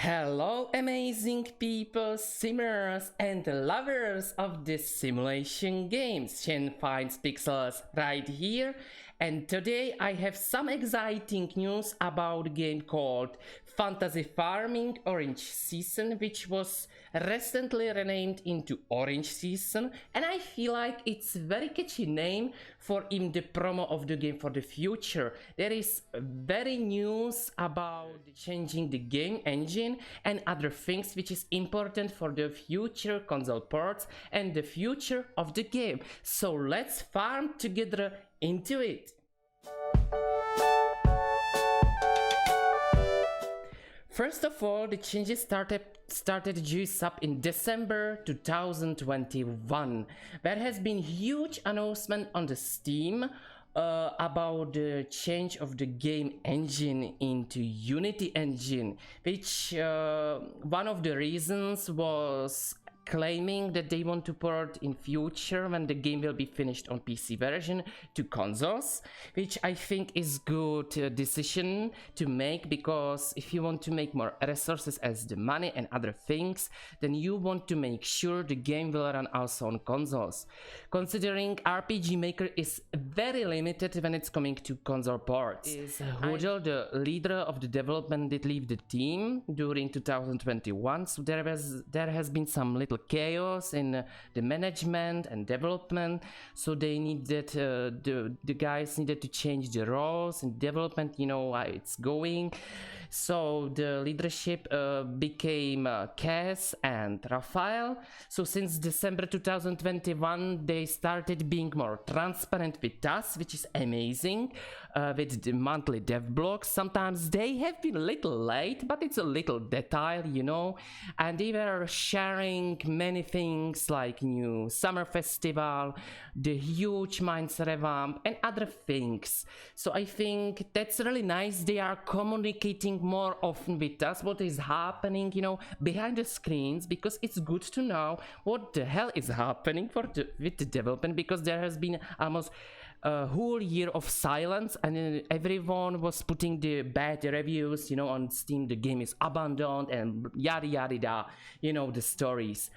Hello, amazing people, simmers and lovers of the simulation games. Shen finds pixels right here, and today I have some exciting news about a game called Fantasy Farming Orange Season, which was recently renamed into Orange Season, and I feel like it's a very catchy name for in the promo of the game for the future. There is very news about changing the game engine and other things which is important for the future console ports and the future of the game. So let's farm together into it. First of all, the changes started juice up in December 2021. There has been huge announcement on the Steam about the change of the game engine into Unity engine, which one of the reasons was claiming that they want to port in future when the game will be finished on PC version to consoles, which I think is good decision to make, because if you want to make more resources as the money and other things, then you want to make sure the game will run also on consoles, considering RPG Maker is very limited when it's coming to console ports. Hudel, the leader of the development, did leave the team during 2021, so there has been some little chaos in the management and development, so they needed the guys needed to change the roles in development, you know how it's going. So the leadership became Cass and Raphael. So since December 2021 they started being more transparent with us, which is amazing, with the monthly dev blogs. Sometimes they have been a little late, but it's a little detail, you know, and they were sharing many things like new summer festival, the huge mines revamp and other things. So I think that's really nice. They are communicating more often with us what is happening, you know, behind the screens, because it's good to know what the hell is happening with the development, because there has been almost a whole year of silence, and everyone was putting the bad reviews, you know, on Steam. The game is abandoned and yada yada yada, you know, the stories.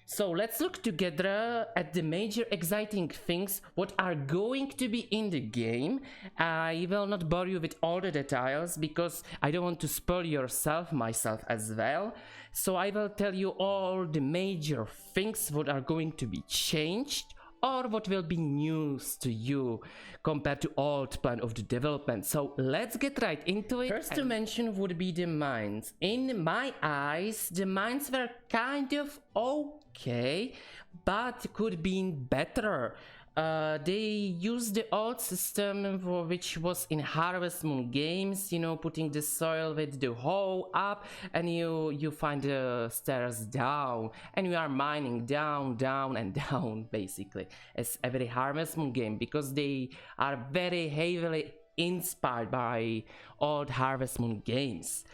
So let's look together at the major exciting things what are going to be in the game. I will not bore you with all the details because I don't want to spoil myself as well. So I will tell you all the major things what are going to be changed or what will be news to you compared to old plan of the development. So let's get right into it. First to mention would be the mines. In my eyes, the mines were kind of okay, but could be better. They used the old system for which was in Harvest Moon games, you know, putting the soil with the hoe up, and you find the stairs down, and you are mining down and down, basically, as every Harvest Moon game, because they are very heavily inspired by old Harvest Moon games.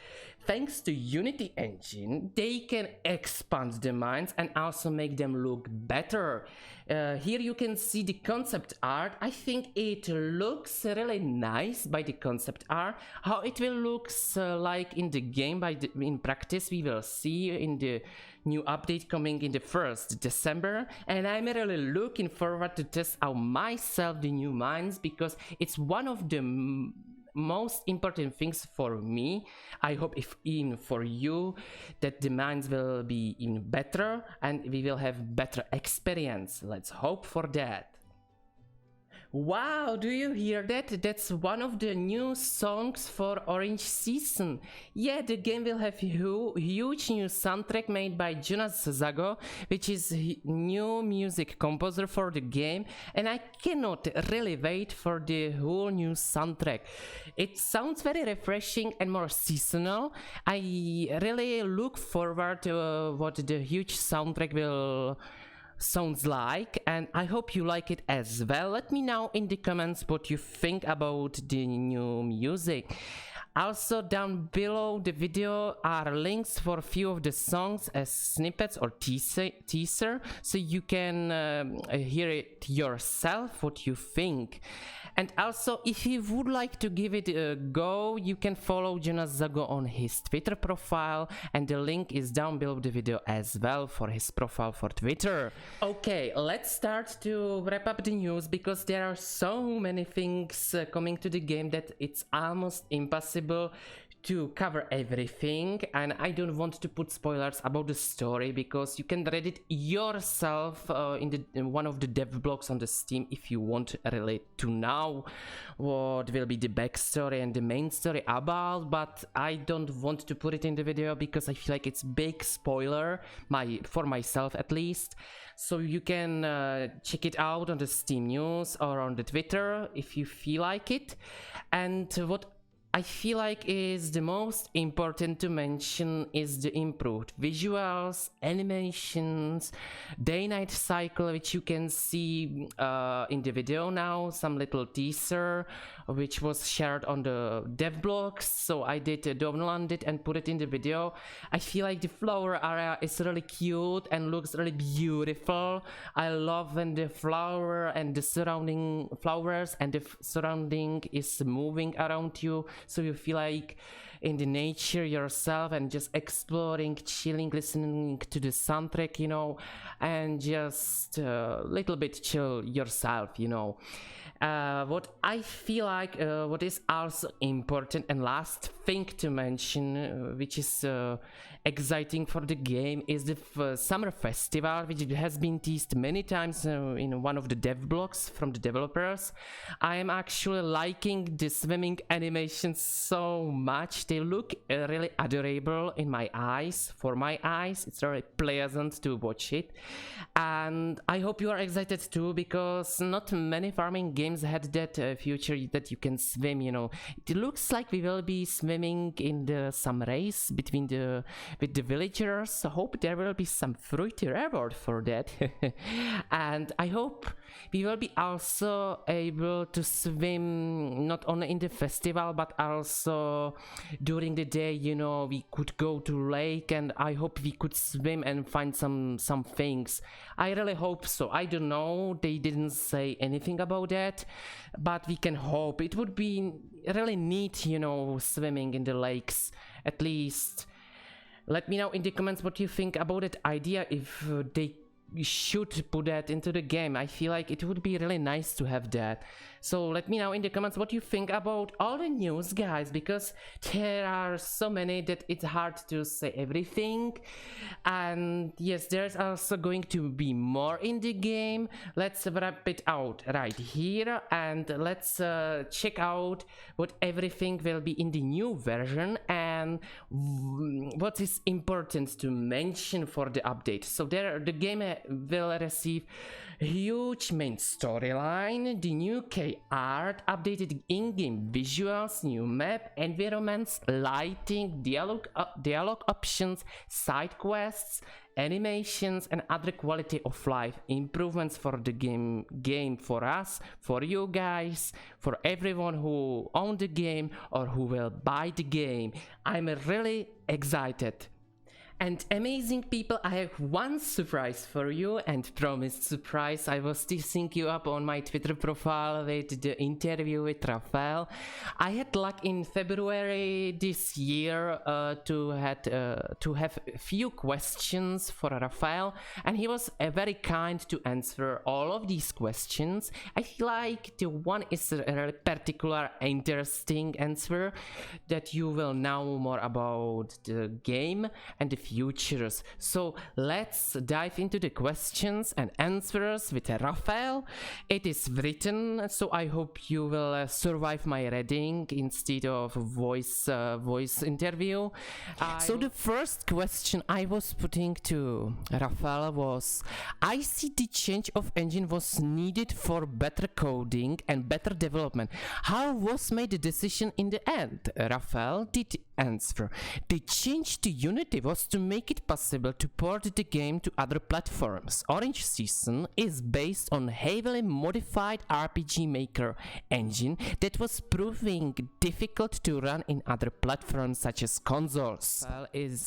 Thanks to Unity engine, they can expand the mines and also make them look better. Here you can see the concept art. I think it looks really nice by the concept art. How it will look like in the game in practice, we will see in the new update coming in the 1st December, and I'm really looking forward to test out myself the new mines, because it's one of the most important things for me. I hope if in for you that the mines will be in better and we will have better experience. Let's hope for that. Wow, do you hear that? That's one of the new songs for Orange Season. Yeah, the game will have huge new soundtrack made by Jonas Zago, which is new music composer for the game, and I cannot really wait for the whole new soundtrack. It sounds very refreshing and more seasonal. I really look forward to what the huge soundtrack will sounds like, and I hope you like it as well. Let me know in the comments what you think about the new music. Also down below the video are links for a few of the songs as snippets or teaser, so you can hear it yourself what you think. And also, if you would like to give it a go, you can follow Jonas Zago on his Twitter profile, and the link is down below the video as well for his profile for Twitter. Okay, let's start to wrap up the news, because there are so many things coming to the game that it's almost impossible to cover everything, and I don't want to put spoilers about the story, because you can read it yourself in one of the dev blogs on the Steam if you want to relate to now what will be the backstory and the main story about. But I don't want to put it in the video because I feel like it's big spoiler for myself at least. So you can check it out on the Steam news or on the Twitter if you feel like it. And what I feel like is the most important to mention is the improved visuals, animations, day-night cycle, which you can see in the video now, some little teaser which was shared on the dev blogs, so I did download it and put it in the video. I feel like the flower area is really cute and looks really beautiful. I love when the flower and the surrounding flowers and the surrounding is moving around you, so you feel like in the nature yourself and just exploring, chilling, listening to the soundtrack, you know, and just a little bit chill yourself, you know. What I feel like what is also important and last thing to mention, which is exciting for the game, is the summer festival, which has been teased many times in one of the dev blogs from the developers. I am actually liking the swimming animations so much. They look really adorable in my eyes. For my eyes, it's really pleasant to watch it, and I hope you are excited too, because not many farming games had that feature that you can swim, you know. It looks like we will be swimming in some race with the villagers. I hope there will be some fruity reward for that. And I hope we will be also able to swim not only in the festival but also during the day, you know. We could go to lake, and I hope we could swim and find some things. I really hope so. I don't know, they didn't say anything about that, but we can hope. It would be really neat, you know, swimming in the lakes at least. Let me know in the comments what you think about that idea, if they should put that into the game. I feel like it would be really nice to have that. So let me know in the comments what you think about all the news, guys, because there are so many that it's hard to say everything. And yes, there's also going to be more in the game. Let's wrap it out right here, and let's check out what everything will be in the new version and what is important to mention for the update. So the game will receive huge main storyline, the new key art, updated in-game visuals, new map, environments, lighting, dialogue options, side quests, animations, and other quality of life improvements for the game for us, for you guys, for everyone who owns the game or who will buy the game. I'm really excited. And amazing people, I have one surprise for you, and promised surprise. I was teasing you up on my Twitter profile with the interview with Rafael. I had luck in February this year to have a few questions for Rafael, and he was very kind to answer all of these questions. I feel like the one is a really particular interesting answer that you will know more about the game and the futures. So let's dive into the questions and answers with Rafael. It is written, so I hope you will survive my reading instead of voice interview. So the first question I was putting to Rafael was, I see the change of engine was needed for better coding and better development. How was made the decision in the end? Rafael did answer. The change to Unity was to make it possible to port the game to other platforms. Orange Season is based on heavily modified RPG Maker engine that was proving difficult to run in other platforms such as consoles. Well, is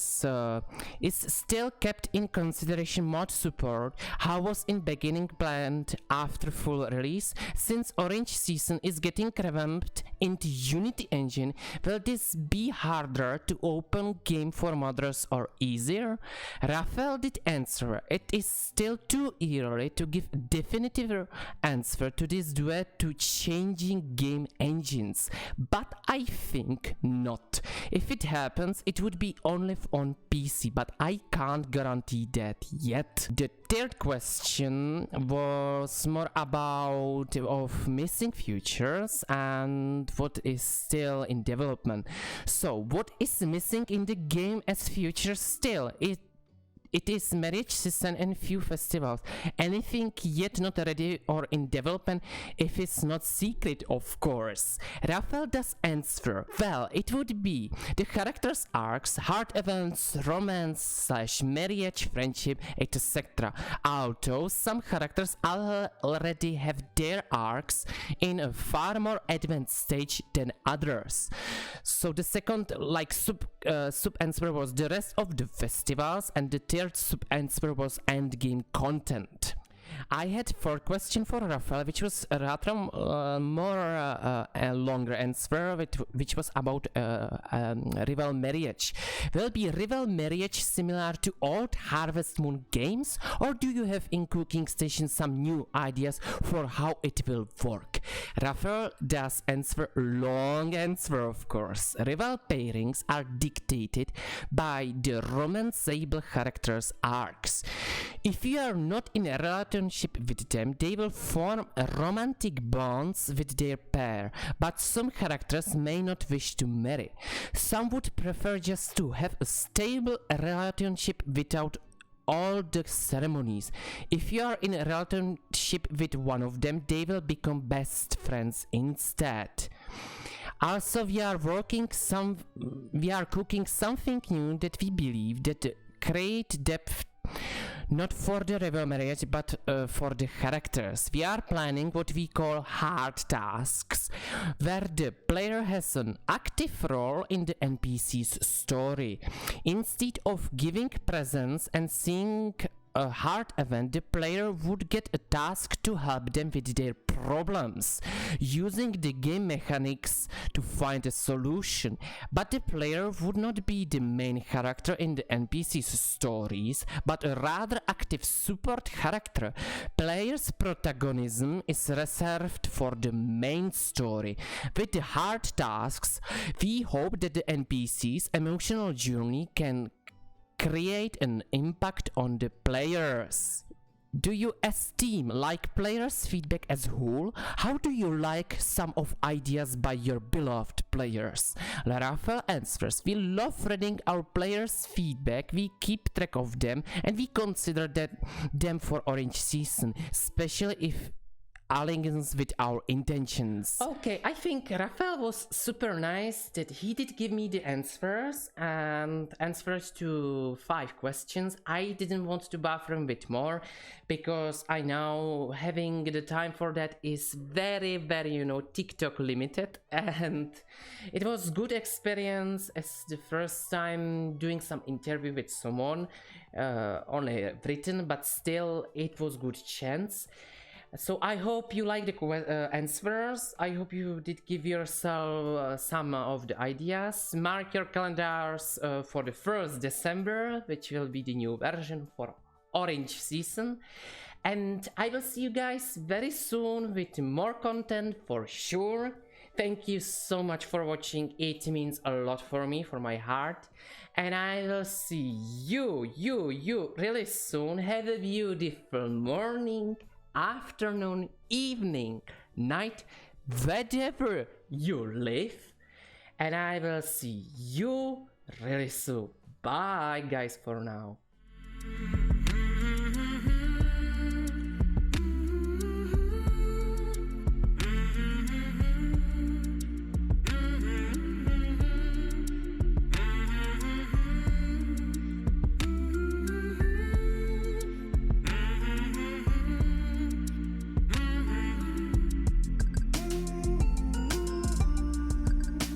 still kept in consideration mod support, how was in beginning planned after full release. Since Orange Season is getting revamped into Unity engine, will this be harder to open game for modders or easier? Raphael did answer, it is still too early to give a definitive answer to this due to changing game engines, but I think not. If it happens, it would be only on PC, but I can't guarantee that yet. The third question was more about of missing features and what is still in development. So what is missing in the game as features still? It is marriage season and few festivals. Anything yet not ready or in development, if it's not secret, of course. Raphael does answer. Well, it would be the characters' arcs, hard events, romance / marriage, friendship, etc. Although some characters already have their arcs in a far more advanced stage than others. So the second sub answer was the rest of the festivals, and the third sub-answer was endgame content. I had 4 questions for Raphael, which was a rather a longer answer, which was about rival marriage. Will be rival marriage similar to old Harvest Moon games, or do you have in Cooking Station some new ideas for how it will work? Raphael does answer long answer, of course. Rival pairings are dictated by the romanceable characters' arcs. If you are not in a relationship with them, they will form romantic bonds with their pair, but some characters may not wish to marry. Some would prefer just to have a stable relationship without all the ceremonies. If you are in a relationship with one of them, they will become best friends instead. Also, we are cooking something new that we believe that create depth not for the rival marriage, but for the characters. We are planning what we call hard tasks, where the player has an active role in the NPC's story. Instead of giving presents and seeing a hard event, the player would get a task to help them with their problems, using the game mechanics to find a solution. But the player would not be the main character in the NPC's stories, but a rather active support character. Player's protagonism is reserved for the main story. With the hard tasks, we hope that the NPC's emotional journey can create an impact on the players. Do you as team like players' feedback as whole? How do you like some of ideas by your beloved players? Raphael answers, we love reading our players' feedback, we keep track of them, and we consider them for Orange Season, especially if aligns with our intentions. Okay, I think Raphael was super nice that he did give me the answers and answers to 5 questions. I didn't want to buffer him with more because I know having the time for that is very, TikTok limited, and it was good experience as the first time doing some interview with someone, only written, but still it was good chance. So I hope you like the answers. I hope you did give yourself some of the ideas. Mark your calendars for the 1st December, which will be the new version for Orange Season. And I will see you guys very soon with more content for sure. Thank you so much for watching. It means a lot for me, for my heart. And I will see you really soon. Have a beautiful morning, afternoon, evening, night, wherever you live, and I will see you really soon. Bye guys for now.